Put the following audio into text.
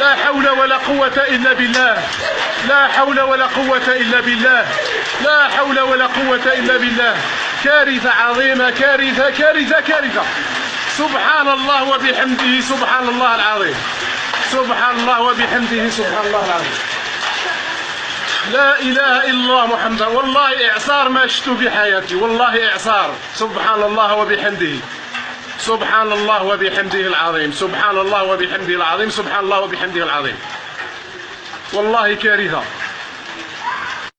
لا حول ولا قوة إلا بالله، لا حول ولا قوة إلا بالله، لا حول ولا قوة إلا بالله. كارثة عظيمة، كارثة كارثة كارثة. سبحان الله وبحمده سبحان الله العظيم، سبحان الله وبحمده سبحان الله العظيم. لا إله إلا الله محمد. والله إعصار ما شفته بحياتي، والله إعصار. سبحان الله وبحمده، سبحان الله وبحمده العظيم، سبحان الله وبحمده العظيم، سبحان الله وبحمده العظيم. والله كارثة.